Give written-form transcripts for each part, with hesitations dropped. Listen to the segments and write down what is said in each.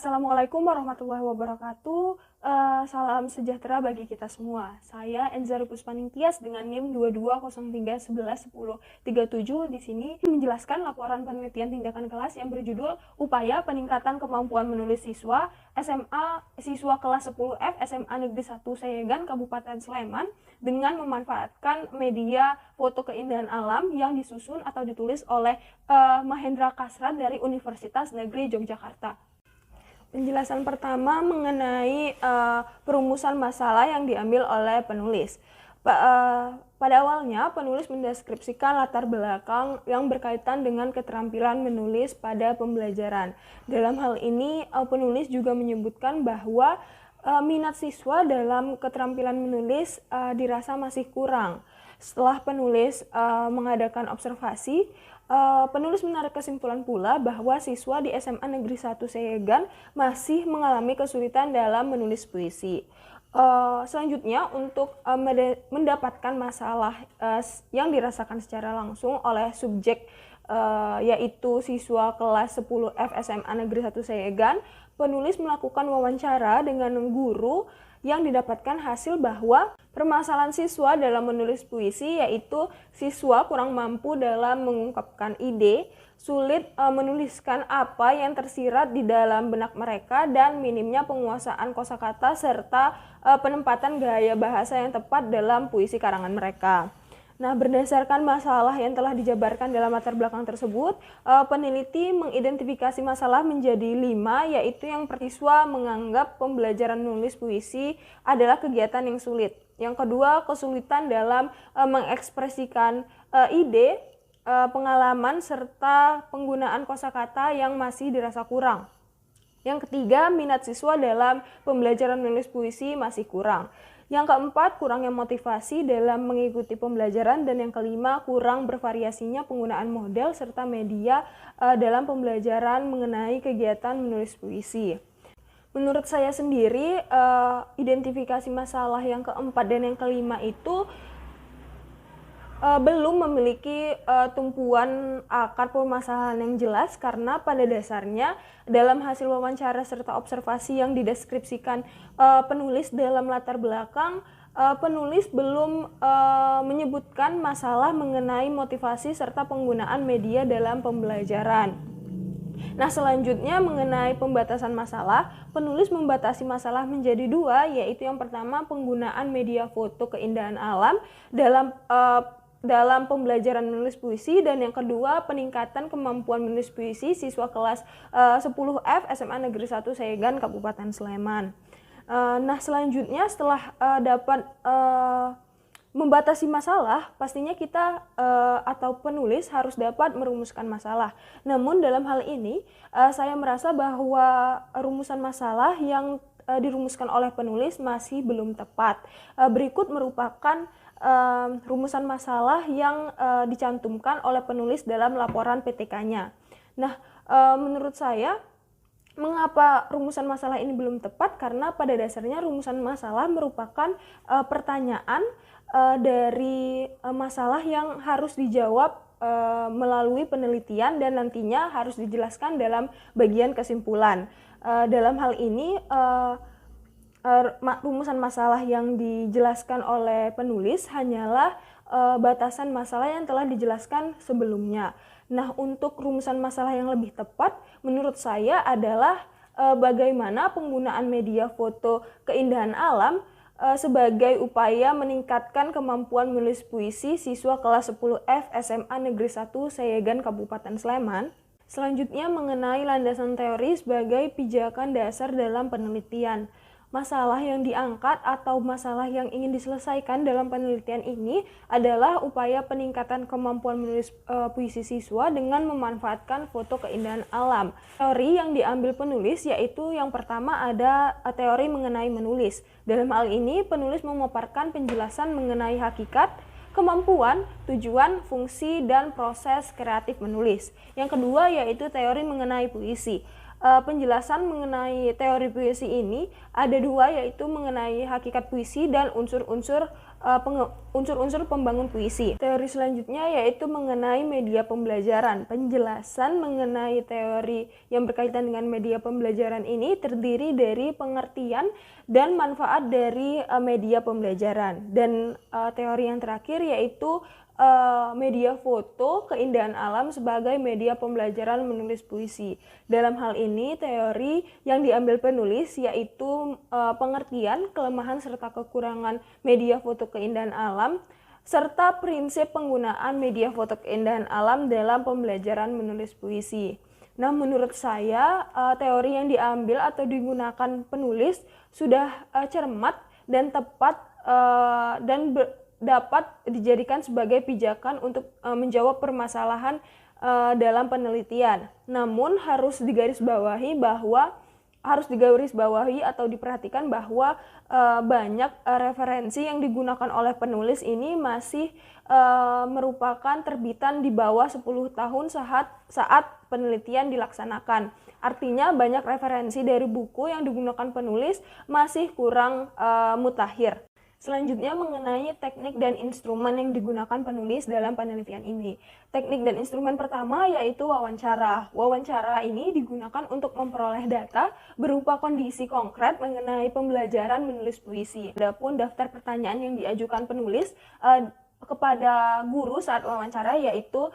Assalamualaikum warahmatullahi wabarakatuh. Salam sejahtera bagi kita semua. Saya Enzari Puspaningtyas dengan NIM 2203111037 di sini menjelaskan laporan penelitian tindakan kelas yang berjudul Upaya Peningkatan Kemampuan Menulis Siswa SMA Siswa kelas 10F SMA Negeri 1 Sayegan Kabupaten Sleman dengan memanfaatkan media foto keindahan alam yang disusun atau ditulis oleh Mahendra Kasrat dari Universitas Negeri Yogyakarta. Penjelasan pertama mengenai perumusan masalah yang diambil oleh penulis. Pada awalnya, penulis mendeskripsikan latar belakang yang berkaitan dengan keterampilan menulis pada pembelajaran. Dalam hal ini, penulis juga menyebutkan bahwa minat siswa dalam keterampilan menulis dirasa masih kurang. Setelah penulis mengadakan observasi, penulis menarik kesimpulan pula bahwa siswa di SMA Negeri 1 Sayegan masih mengalami kesulitan dalam menulis puisi. Selanjutnya, untuk mendapatkan masalah yang dirasakan secara langsung oleh subjek yaitu siswa kelas 10F SMA Negeri 1 Sayegan, penulis melakukan wawancara dengan guru yang didapatkan hasil bahwa permasalahan siswa dalam menulis puisi yaitu siswa kurang mampu dalam mengungkapkan ide, sulit menuliskan apa yang tersirat di dalam benak mereka, dan minimnya penguasaan kosakata serta penempatan gaya bahasa yang tepat dalam puisi karangan mereka. Nah, berdasarkan masalah yang telah dijabarkan dalam latar belakang tersebut, peneliti mengidentifikasi masalah menjadi 5, yaitu yang siswa menganggap pembelajaran menulis puisi adalah kegiatan yang sulit. Yang kedua, kesulitan dalam mengekspresikan ide, pengalaman, serta penggunaan kosakata yang masih dirasa kurang. Yang ketiga, minat siswa dalam pembelajaran menulis puisi masih kurang. Yang keempat, kurangnya motivasi dalam mengikuti pembelajaran, dan yang kelima, kurang bervariasinya penggunaan model serta media dalam pembelajaran mengenai kegiatan menulis puisi. Menurut saya sendiri, identifikasi masalah yang keempat dan yang kelima itu belum memiliki tumpuan akar permasalahan yang jelas, karena pada dasarnya dalam hasil wawancara serta observasi yang dideskripsikan penulis dalam latar belakang, penulis belum menyebutkan masalah mengenai motivasi serta penggunaan media dalam pembelajaran. Nah, selanjutnya mengenai pembatasan masalah, penulis membatasi masalah menjadi 2, yaitu yang pertama penggunaan media foto keindahan alam dalam pembelajaran menulis puisi, dan yang kedua peningkatan kemampuan menulis puisi siswa kelas 10F SMA Negeri 1 Sayegan Kabupaten Sleman. Nah, selanjutnya setelah dapat membatasi masalah, pastinya kita atau penulis harus dapat merumuskan masalah. Namun dalam hal ini saya merasa bahwa rumusan masalah yang dirumuskan oleh penulis masih belum tepat. Berikut merupakan rumusan masalah yang dicantumkan oleh penulis dalam laporan PTK-nya. Nah, menurut saya, mengapa rumusan masalah ini belum tepat? Karena pada dasarnya rumusan masalah merupakan pertanyaan dari masalah yang harus dijawab melalui penelitian dan nantinya harus dijelaskan dalam bagian kesimpulan. Dalam hal ini, rumusan masalah yang dijelaskan oleh penulis hanyalah batasan masalah yang telah dijelaskan sebelumnya. Nah, untuk rumusan masalah yang lebih tepat menurut saya adalah bagaimana penggunaan media foto keindahan alam sebagai upaya meningkatkan kemampuan menulis puisi siswa kelas 10F SMA Negeri 1 Sayegan Kabupaten Sleman. Selanjutnya mengenai landasan teori sebagai pijakan dasar dalam penelitian. Masalah yang diangkat atau masalah yang ingin diselesaikan dalam penelitian ini adalah upaya peningkatan kemampuan menulis puisi siswa dengan memanfaatkan foto keindahan alam. Teori yang diambil penulis yaitu yang pertama ada teori mengenai menulis. Dalam hal ini penulis memaparkan penjelasan mengenai hakikat, kemampuan, tujuan, fungsi, dan proses kreatif menulis. Yang kedua yaitu teori mengenai puisi. penjelasan mengenai teori puisi ini ada dua, yaitu mengenai hakikat puisi dan unsur-unsur pembangun puisi. Teori selanjutnya yaitu mengenai media pembelajaran. Penjelasan mengenai teori yang berkaitan dengan media pembelajaran ini terdiri dari pengertian dan manfaat dari media pembelajaran. Dan teori yang terakhir yaitu media foto keindahan alam sebagai media pembelajaran menulis puisi. Dalam hal ini teori yang diambil penulis yaitu pengertian, kelemahan serta kekurangan media foto keindahan alam serta prinsip penggunaan media foto keindahan alam dalam pembelajaran menulis puisi. Nah, menurut saya teori yang diambil atau digunakan penulis sudah cermat dan tepat dan dapat dijadikan sebagai pijakan untuk menjawab permasalahan dalam penelitian. Namun harus digarisbawahi atau diperhatikan bahwa banyak referensi yang digunakan oleh penulis ini masih merupakan terbitan di bawah 10 tahun saat penelitian dilaksanakan. Artinya banyak referensi dari buku yang digunakan penulis masih kurang mutakhir. Selanjutnya mengenai teknik dan instrumen yang digunakan penulis dalam penelitian ini. Teknik dan instrumen pertama yaitu wawancara. Wawancara ini digunakan untuk memperoleh data berupa kondisi konkret mengenai pembelajaran menulis puisi. Adapun daftar pertanyaan yang diajukan penulis kepada guru saat wawancara yaitu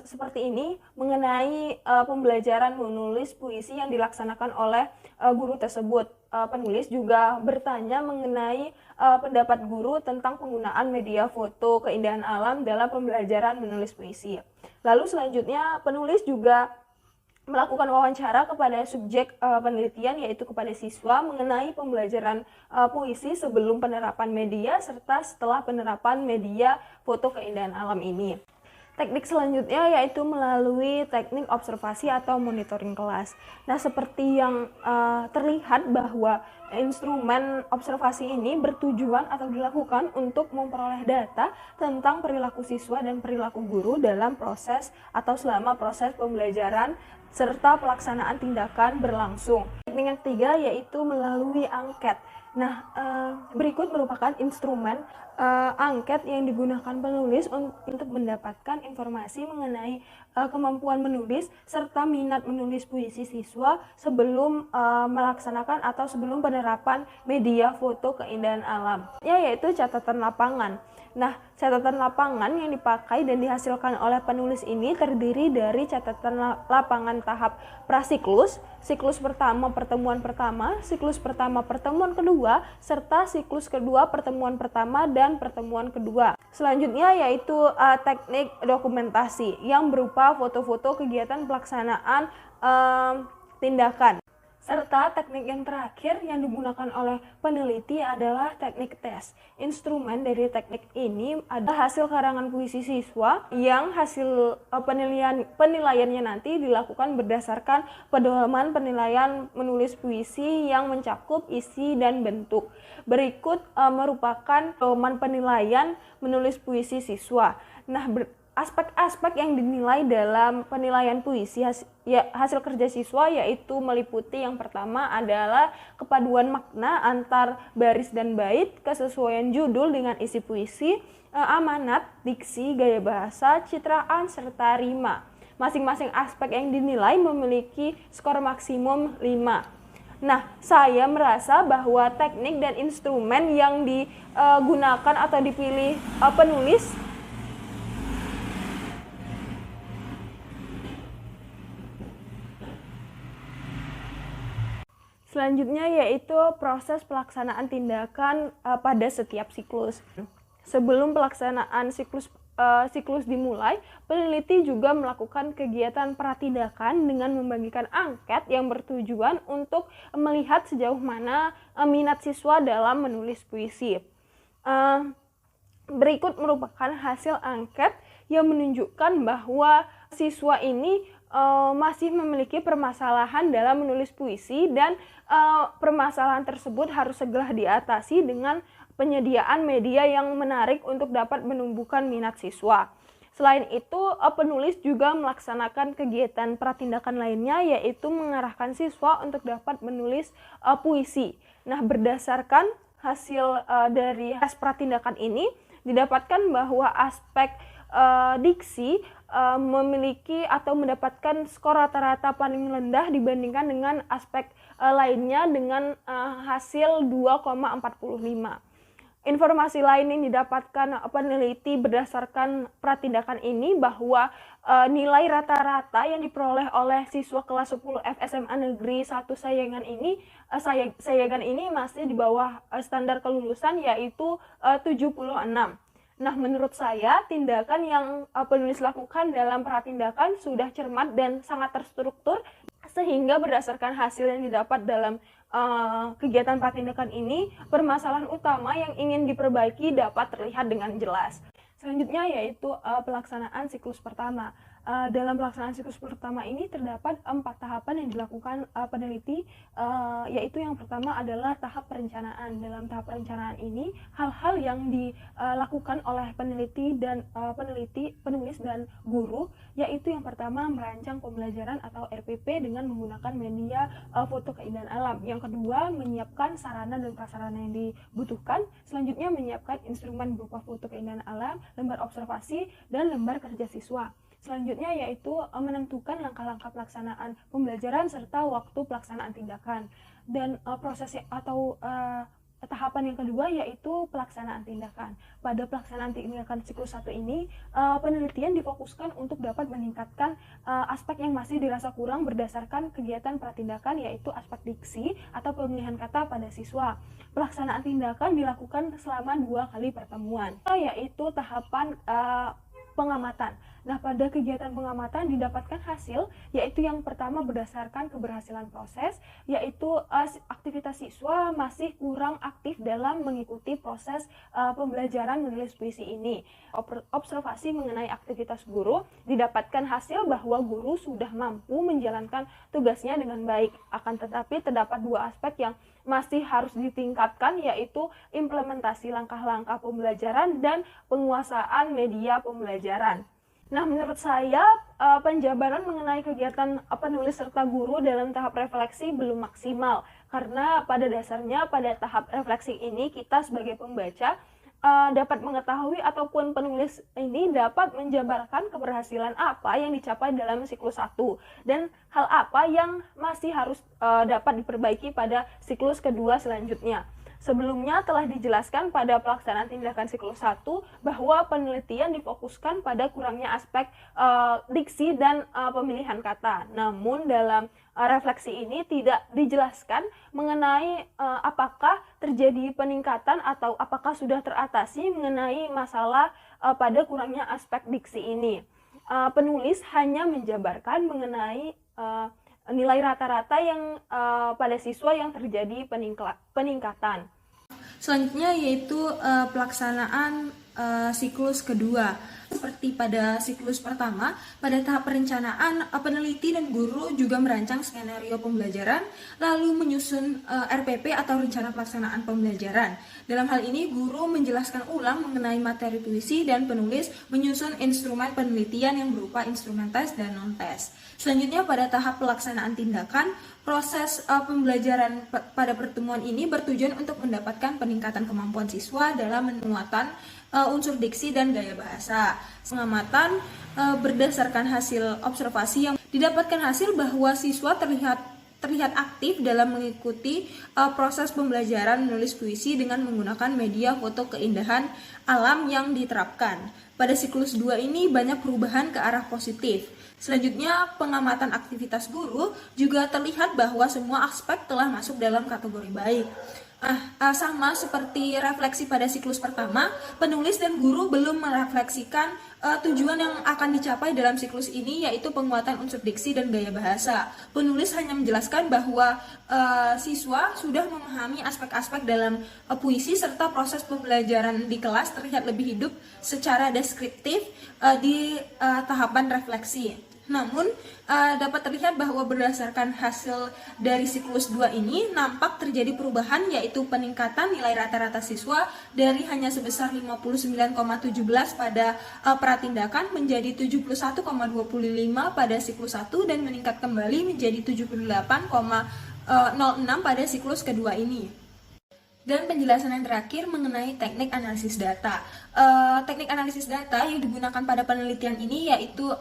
seperti ini mengenai pembelajaran menulis puisi yang dilaksanakan oleh guru tersebut. Penulis juga bertanya mengenai pendapat guru tentang penggunaan media foto keindahan alam dalam pembelajaran menulis puisi. Lalu selanjutnya penulis juga melakukan wawancara kepada subjek penelitian yaitu kepada siswa mengenai pembelajaran puisi sebelum penerapan media serta setelah penerapan media foto keindahan alam ini. Teknik selanjutnya yaitu melalui teknik observasi atau monitoring kelas. Nah, seperti yang terlihat bahwa instrumen observasi ini bertujuan atau dilakukan untuk memperoleh data tentang perilaku siswa dan perilaku guru dalam proses atau selama proses pembelajaran serta pelaksanaan tindakan berlangsung. Teknik yang ketiga yaitu melalui angket. Nah, berikut merupakan instrumen angket yang digunakan penulis untuk mendapatkan informasi mengenai kemampuan menulis serta minat menulis puisi siswa sebelum melaksanakan atau sebelum penerapan media foto keindahan alam, yaitu catatan lapangan. Nah, catatan lapangan yang dipakai dan dihasilkan oleh penulis ini terdiri dari catatan lapangan tahap prasiklus, siklus pertama pertemuan pertama, siklus pertama pertemuan kedua, serta siklus kedua pertemuan pertama dan pertemuan kedua. Selanjutnya yaitu teknik dokumentasi yang berupa foto-foto kegiatan pelaksanaan tindakan. Serta teknik yang terakhir yang digunakan oleh peneliti adalah teknik tes. Instrumen dari teknik ini adalah hasil karangan puisi siswa yang hasil penilaiannya nanti dilakukan berdasarkan pedoman penilaian menulis puisi yang mencakup isi dan bentuk. Berikut merupakan pedoman penilaian menulis puisi siswa. Nah, aspek-aspek yang dinilai dalam penilaian puisi hasil kerja siswa yaitu meliputi yang pertama adalah kepaduan makna antar baris dan bait, kesesuaian judul dengan isi puisi, amanat, diksi, gaya bahasa, citraan, serta rima. Masing-masing aspek yang dinilai memiliki skor maksimum 5. Nah, saya merasa bahwa teknik dan instrumen yang digunakan atau dipilih penulis selanjutnya yaitu proses pelaksanaan tindakan pada setiap siklus. Sebelum pelaksanaan siklus dimulai, peneliti juga melakukan kegiatan pratindakan dengan membagikan angket yang bertujuan untuk melihat sejauh mana minat siswa dalam menulis puisi. Berikut merupakan hasil angket yang menunjukkan bahwa siswa ini masih memiliki permasalahan dalam menulis puisi dan permasalahan tersebut harus segera diatasi dengan penyediaan media yang menarik untuk dapat menumbuhkan minat siswa. Selain itu, penulis juga melaksanakan kegiatan pratindakan lainnya, yaitu mengarahkan siswa untuk dapat menulis puisi. Nah, berdasarkan hasil dari tes pratindakan ini, didapatkan bahwa aspek diksi memiliki atau mendapatkan skor rata-rata paling rendah dibandingkan dengan aspek lainnya dengan hasil 2,45. Informasi lain yang didapatkan peneliti berdasarkan pratindakan ini bahwa nilai rata-rata yang diperoleh oleh siswa kelas 10 F SMA Negeri 1 Sayegan ini masih di bawah standar kelulusan, yaitu 76. Nah, menurut saya tindakan yang penulis lakukan dalam pratindakan sudah cermat dan sangat terstruktur, sehingga berdasarkan hasil yang didapat dalam kegiatan pratindakan ini, permasalahan utama yang ingin diperbaiki dapat terlihat dengan jelas. Selanjutnya yaitu pelaksanaan siklus pertama. Dalam pelaksanaan siklus pertama ini terdapat 4 tahapan yang dilakukan peneliti, yaitu yang pertama adalah tahap perencanaan. Dalam tahap perencanaan ini, hal-hal yang dilakukan oleh peneliti dan penulis dan guru, yaitu yang pertama merancang pembelajaran atau RPP dengan menggunakan media foto keindahan alam. Yang kedua, menyiapkan sarana dan prasarana yang dibutuhkan. Selanjutnya, menyiapkan instrumen berupa foto keindahan alam, lembar observasi, dan lembar kerja siswa. Selanjutnya yaitu menentukan langkah-langkah pelaksanaan pembelajaran serta waktu pelaksanaan tindakan. Dan proses atau tahapan yang kedua yaitu pelaksanaan tindakan. Pada pelaksanaan tindakan siklus 1 ini, penelitian difokuskan untuk dapat meningkatkan aspek yang masih dirasa kurang berdasarkan kegiatan pratindakan, yaitu aspek diksi atau pemilihan kata pada siswa. Pelaksanaan tindakan dilakukan selama 2 kali pertemuan, yaitu tahapan pengamatan. Nah, pada kegiatan pengamatan didapatkan hasil, yaitu yang pertama berdasarkan keberhasilan proses, yaitu aktivitas siswa masih kurang aktif dalam mengikuti proses pembelajaran menulis puisi ini. Observasi mengenai aktivitas guru, didapatkan hasil bahwa guru sudah mampu menjalankan tugasnya dengan baik. Akan tetapi terdapat 2 aspek yang masih harus ditingkatkan, yaitu implementasi langkah-langkah pembelajaran dan penguasaan media pembelajaran. Nah, menurut saya penjabaran mengenai kegiatan penulis serta guru dalam tahap refleksi belum maksimal, karena pada dasarnya pada tahap refleksi ini kita sebagai pembaca dapat mengetahui ataupun penulis ini dapat menjabarkan keberhasilan apa yang dicapai dalam siklus 1 dan hal apa yang masih harus dapat diperbaiki pada siklus kedua selanjutnya. Sebelumnya telah dijelaskan pada pelaksanaan tindakan siklus 1 bahwa penelitian difokuskan pada kurangnya aspek diksi dan pemilihan kata. Namun dalam refleksi ini tidak dijelaskan mengenai apakah terjadi peningkatan atau apakah sudah teratasi mengenai masalah pada kurangnya aspek diksi ini. Penulis hanya menjabarkan mengenai nilai rata-rata yang pada siswa yang terjadi peningkatan. Selanjutnya yaitu pelaksanaan siklus kedua. Seperti pada siklus pertama, pada tahap perencanaan, peneliti dan guru juga merancang skenario pembelajaran, lalu menyusun RPP atau rencana pelaksanaan pembelajaran. Dalam hal ini, guru menjelaskan ulang mengenai materi puisi dan penulis menyusun instrumen penelitian yang berupa instrumen tes dan non-tes. Selanjutnya, pada tahap pelaksanaan tindakan, proses pembelajaran pada pertemuan ini bertujuan untuk mendapatkan peningkatan kemampuan siswa dalam penguatan unsur diksi dan gaya bahasa. Pengamatan berdasarkan hasil observasi yang didapatkan hasil bahwa siswa terlihat aktif dalam mengikuti proses pembelajaran menulis puisi dengan menggunakan media foto keindahan alam yang diterapkan. Pada siklus 2 ini banyak perubahan ke arah positif. Selanjutnya, pengamatan aktivitas guru juga terlihat bahwa semua aspek telah masuk dalam kategori baik. Sama seperti refleksi pada siklus pertama, penulis dan guru belum merefleksikan tujuan yang akan dicapai dalam siklus ini, yaitu penguatan unsur diksi dan gaya bahasa. Penulis hanya menjelaskan bahwa siswa sudah memahami aspek-aspek dalam puisi serta proses pembelajaran di kelas terlihat lebih hidup secara deskriptif di tahapan refleksi. Namun, dapat terlihat bahwa berdasarkan hasil dari siklus 2 ini, nampak terjadi perubahan, yaitu peningkatan nilai rata-rata siswa dari hanya sebesar 59,17 pada pratindakan menjadi 71,25 pada siklus 1 dan meningkat kembali menjadi 78,06 pada siklus kedua ini. Dan penjelasan yang terakhir mengenai teknik analisis data. Teknik analisis data yang digunakan pada penelitian ini yaitu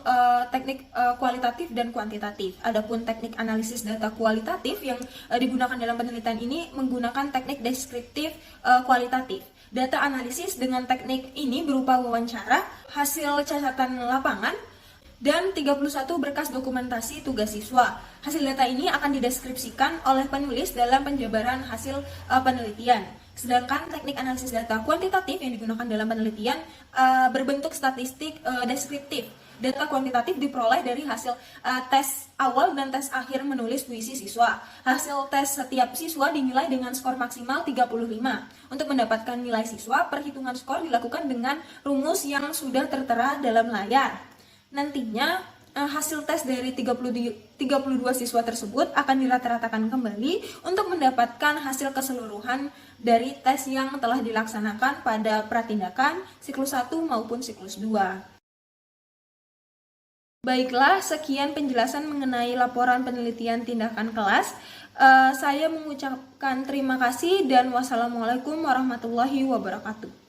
teknik kualitatif dan kuantitatif. Adapun teknik analisis data kualitatif yang digunakan dalam penelitian ini menggunakan teknik deskriptif kualitatif. Data analisis dengan teknik ini berupa wawancara, hasil catatan lapangan, dan 31 berkas dokumentasi tugas siswa. Hasil data ini akan dideskripsikan oleh penulis dalam penjabaran hasil penelitian. Sedangkan teknik analisis data kuantitatif yang digunakan dalam penelitian berbentuk statistik deskriptif. Data kuantitatif diperoleh dari hasil tes awal dan tes akhir menulis puisi siswa. Hasil tes setiap siswa dinilai dengan skor maksimal 35. Untuk mendapatkan nilai siswa, perhitungan skor dilakukan dengan rumus yang sudah tertera dalam layar. Nantinya hasil tes dari 32 siswa tersebut akan dirata-ratakan kembali untuk mendapatkan hasil keseluruhan dari tes yang telah dilaksanakan pada pratindakan siklus 1 maupun siklus 2. Baiklah, sekian penjelasan mengenai laporan penelitian tindakan kelas. Saya mengucapkan terima kasih dan wassalamualaikum warahmatullahi wabarakatuh.